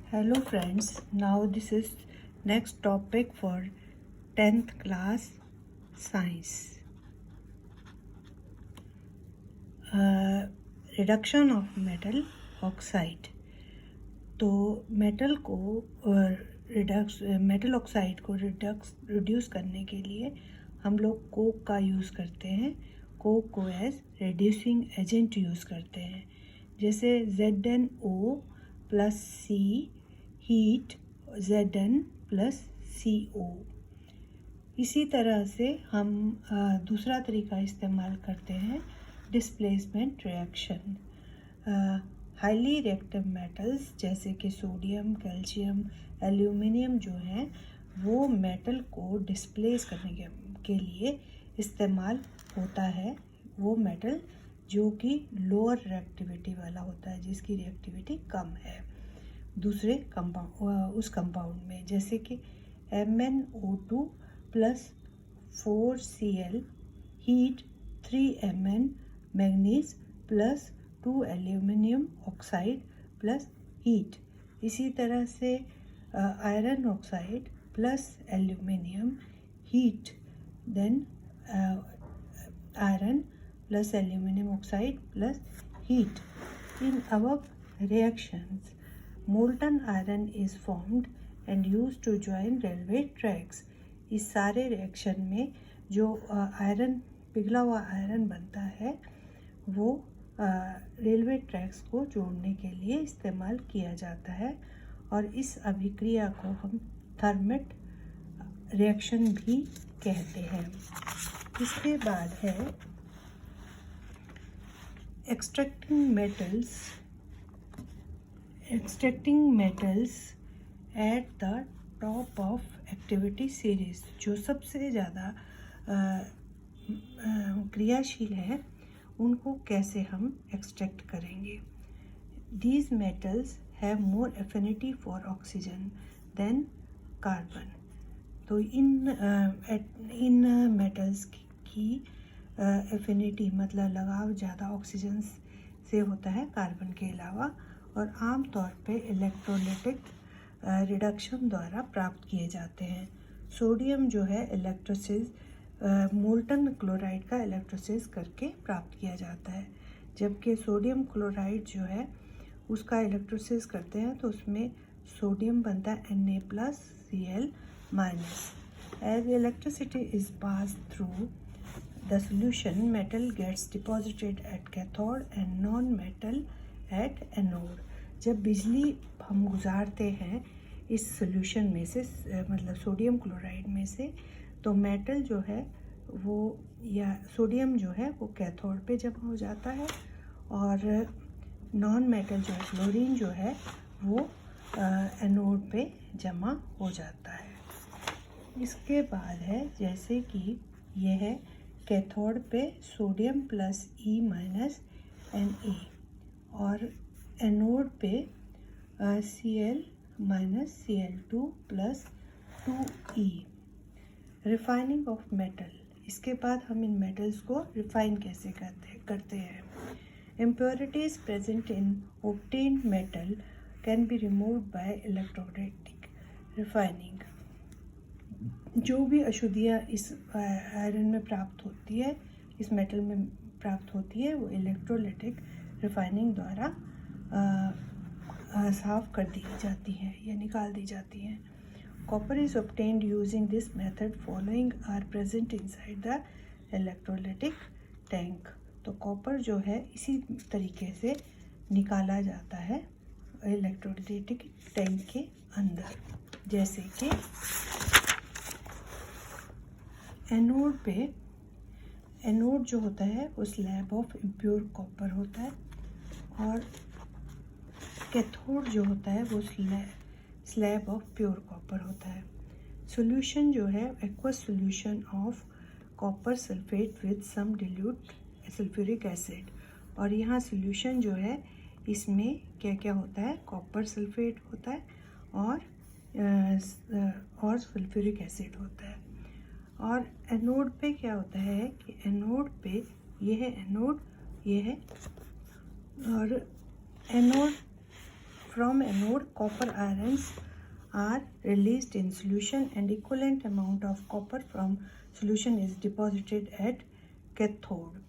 Hello friends, now this is next topic for 10th class science. Reduction of metal oxide. तो metal oxide को reduce करने के लिए हम लोग कोक का यूज़ करते हैं। कोक को एज रिड्यूसिंग एजेंट यूज़ करते हैं। जैसे ZnO plus C heat Zn plus CO। इसी तरह से हम दूसरा तरीका इस्तेमाल करते हैं displacement reaction. Highly reactive metals जैसे कि सोडियम, कैल्शियम, एल्यूमिनियम जो हैं वो मेटल को डिस्प्लेस करने के लिए इस्तेमाल होता है। वो मेटल जो कि लोअर रिएक्टिविटी वाला होता है, जिसकी रिएक्टिविटी कम है दूसरे उस कंपाउंड में, जैसे कि MnO2 plus 4Cl heat 3Mn manganese plus 2 aluminium oxide plus heat. इसी तरह से iron oxide plus aluminium heat, then iron plus aluminium oxide plus heat. In above reactions molten iron is formed and used to join railway tracks। इस सारे reaction में जो iron, पिघला हुआ iron बनता है वो रेलवे ट्रैक्स को जोड़ने के लिए इस्तेमाल किया जाता है, और इस अभिक्रिया को हम थर्मेट रिएक्शन भी कहते हैं। इसके बाद है extracting metals at the top of activity series। जो सबसे ज़्यादा क्रियाशील है उनको कैसे हम एक्सट्रैक्ट करेंगे। These metals have more affinity for oxygen than carbon। तो इन मेटल्स की एफिनिटी मतलब लगाव ज़्यादा ऑक्सीजन से होता है कार्बन के अलावा, और आमतौर पे इलेक्ट्रोलिटिक रिडक्शन द्वारा प्राप्त किए जाते हैं। सोडियम जो है इलेक्ट्रोसिस मोल्टन क्लोराइड का इलेक्ट्रोसिस करके प्राप्त किया जाता है, जबकि सोडियम क्लोराइड जो है उसका इलेक्ट्रोसिस करते हैं तो उसमें सोडियम बनता है Na+Cl-। As electricity is passed through the solution, metal gets deposited at cathode and non-metal at anode। जब बिजली हम गुजारते हैं इस सोल्यूशन में से, मतलब सोडियम क्लोराइड में से, तो मेटल जो है वो, या सोडियम जो है वो कैथोड पे जमा हो जाता है, और नॉन मेटल जो है क्लोरीन जो है वो एनोड पे जमा हो जाता है। इसके बाद है जैसे कि यह है कैथोड पे sodium plus E minus Na, और एनोड पे Cl minus Cl2 plus 2E। Refining of metal. इसके बाद हम इन मेटल्स को रिफाइन कैसे करते हैं। Impurities present in obtained metal can be removed by electrolytic refining. जो भी अशुद्धियाँ इस आयरन में प्राप्त होती है, इस मेटल में प्राप्त होती है, वो इलेक्ट्रोलिटिक रिफाइनिंग द्वारा साफ कर दी जाती हैं या निकाल दी जाती हैं। Copper is obtained using this method following are present inside the electrolytic tank. तो कॉपर जो है इसी तरीके से निकाला जाता है इलेक्ट्रोलिटिक टैंक के अंदर, जैसे कि एनोड जो होता है वो स्लैब ऑफ इम्प्योर कॉपर होता है, और कैथोड जो होता है वो स्लैब ऑफ प्योर कॉपर होता है। सॉल्यूशन जो है aqueous solution of copper sulphate with some dilute sulphuric acid. और यहाँ सॉल्यूशन जो है इसमें क्या क्या होता है, कॉपर सल्फेट होता है और सल्फ्यूरिक एसिड होता है। और एनोड पे क्या होता है कि एनोड पे ये है एनोड, ये है, और anode from anode, copper ions are released in solution and equivalent amount of copper from solution is deposited at cathode.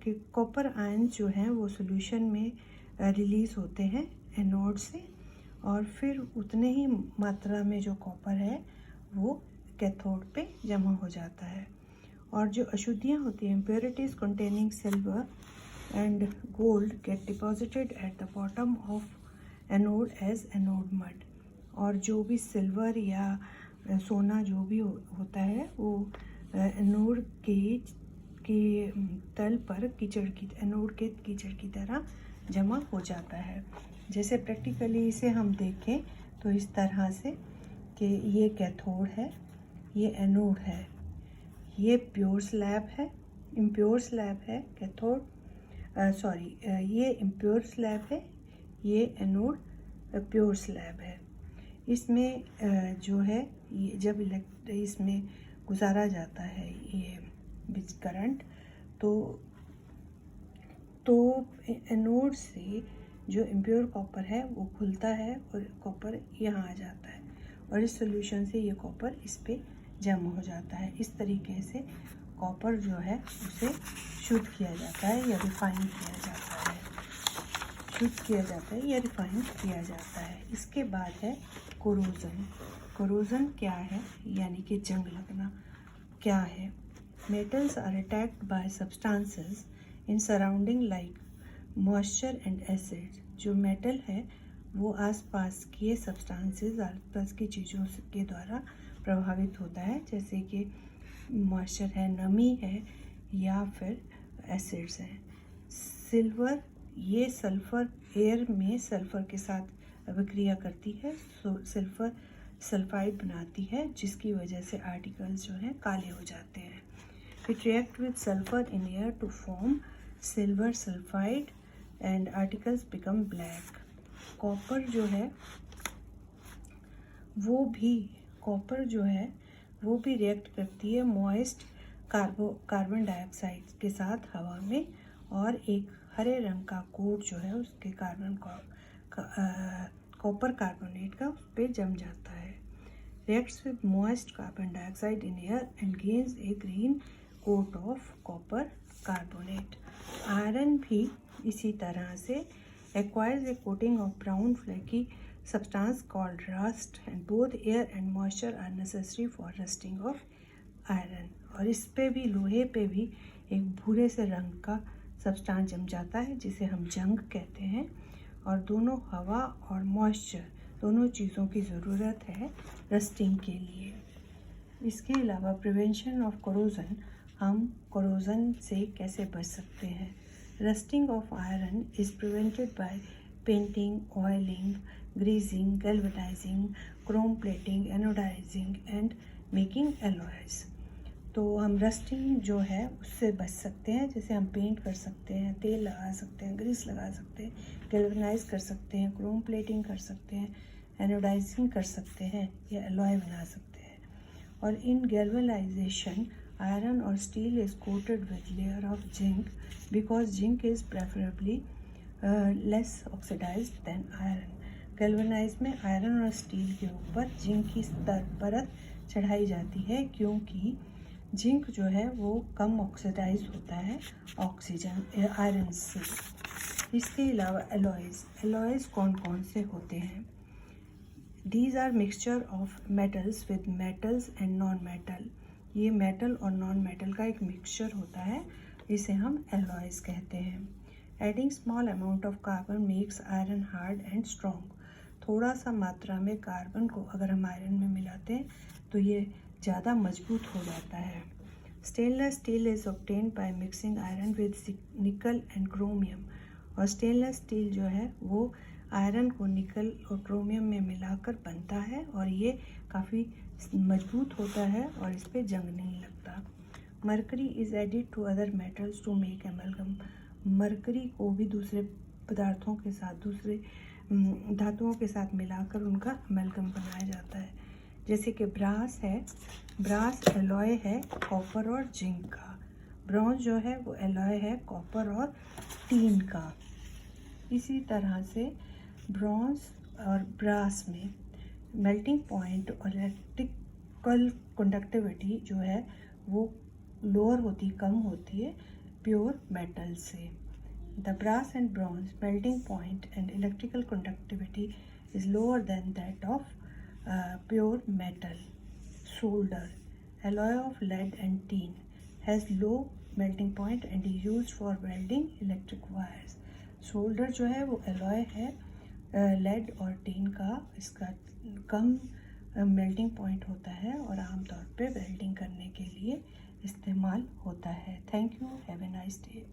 कि कॉपर आयन जो हैं वो सॉल्यूशन में रिलीज़ होते हैं एनोड से, और फिर उतने ही मात्रा में जो कॉपर है वो कैथोड पे जमा हो जाता है। और जो अशुद्धियाँ होती हैं, impurities containing silver and gold get deposited at the bottom of anode as anode mud. और जो भी सिल्वर या सोना जो भी होता है वो एनोड के तल पर एनोड के कीचड़ की तरह जमा हो जाता है। जैसे प्रैक्टिकली इसे हम देखें तो इस तरह से कि ये कैथोड है, ये एनोड है, ये प्योर स्लैब है, इम्प्योर स्लैब है कैथोड, ये इम्प्योर स्लैब है, ये एनोड प्योर स्लैब है। इसमें जो है ये जब इसमें गुजारा जाता है ये करंट तो एनोड से जो इम्प्योर कॉपर है वो खुलता है और कॉपर यहाँ आ जाता है और इस सॉल्यूशन से ये कॉपर इस पे जमा हो जाता है। इस तरीके से कॉपर जो है उसे शुद्ध किया जाता है या रिफाइन किया जाता है, शुद्ध किया जाता है या रिफाइन किया जाता है। इसके बाद है कोरोजन। कोरोजन क्या है, यानी कि जंग लगना क्या है। Metals are attacked by substances in surrounding like moisture and acid. जो मेटल है वो आसपास के सब्सटेंसेस, आसपास की चीज़ों के द्वारा प्रभावित होता है, जैसे कि मॉइस्चर है, नमी है, या फिर एसिड्स हैं। सिल्वर, ये सल्फ़र एयर में सल्फ़र के साथ अभिक्रिया करती है, सल्फ़र सल्फाइड बनाती है, जिसकी वजह से आर्टिकल्स जो हैं काले हो जाते हैं। It react with sulphur in air to form silver sulphide and articles become black. Copper जो है वो भी रिएक्ट करती है मॉइस्ट कार्बन डाइऑक्साइड के साथ हवा में, और एक हरे रंग का कोट जो है उसके कॉपर कार्बोनेट का उस पर जम जाता है। Reacts with moist carbon dioxide in air and gains a green coat of copper carbonate. Iron भी इसी तरह से acquires a coating of brown flaky substance called rust, and both air and moisture are necessary for rusting of iron। और इस पे भी, लोहे पे भी एक भूरे से रंग का सब्सटेंस जम जाता है जिसे हम जंग कहते हैं, और दोनों हवा और मॉइस्चर दोनों चीज़ों की ज़रूरत है रस्टिंग के लिए। इसके अलावा प्रिवेंशन ऑफ कोरोजन, हम कोरोजन से कैसे बच सकते हैं। Rusting of iron is prevented by painting, oiling, greasing, galvanizing, chrome plating, anodizing and making alloys। तो हम रस्टिंग जो है उससे बच सकते हैं, जैसे हम पेंट कर सकते हैं, तेल लगा सकते हैं, ग्रीस लगा सकते हैं, गैल्वनाइज कर सकते हैं, क्रोम प्लेटिंग कर सकते हैं, एनोडाइजिंग कर सकते हैं या एलॉय बना सकते हैं। और इन galvanisation iron or steel is coated with layer of zinc because zinc is preferably less oxidized than iron। Galvanise में आयरन और स्टील के ऊपर जिंक की परत चढ़ाई जाती है, क्योंकि जिंक जो है वो कम ऑक्सीडाइज होता है ऑक्सीजन आयरन से। इसके अलावा एलॉयज़ कौन कौन से होते हैं। These are mixture of metals with metals and non-metal। ये मेटल और नॉन मेटल का एक मिक्सचर होता है, इसे हम एलॉयज़ कहते हैं। Adding small amount of carbon makes iron hard and strong. थोड़ा सा मात्रा में कार्बन को अगर हम आयरन में मिलाते हैं तो ये ज़्यादा मजबूत हो जाता है। Stainless steel is obtained by mixing iron with निकल एंड क्रोमियम। और स्टेनलेस स्टील जो है वो आयरन को निकल और क्रोमियम में मिलाकर बनता है, और ये काफ़ी मजबूत होता है और इस पे जंग नहीं लगता। Mercury is added to other metals to make amalgam. Mercury को भी दूसरे पदार्थों के साथ, दूसरे धातुओं के साथ मिलाकर उनका एमलगम बनाया जाता है। जैसे कि ब्रास है, ब्रास एलॉय है कॉपर और जिंक का। ब्रॉन्ज जो है वो एलॉय है कॉपर और टीन का। इसी तरह से ब्रॉन्ज और ब्रास में मेल्टिंग पॉइंट और इलेक्ट्रिकल कंडक्टिविटी जो है वो लोअर होती, कम होती है प्योर मेटल से। The brass and bronze melting point and electrical conductivity is lower than that of pure metal. Solder, alloy of lead and tin, has low melting point and is used for welding electric wires. Solder जो है वो alloy है lead और tin का, इसका कम melting point होता है और आमतौर पे वेल्डिंग करने के लिए इस्तेमाल होता है। Thank you, have a nice day.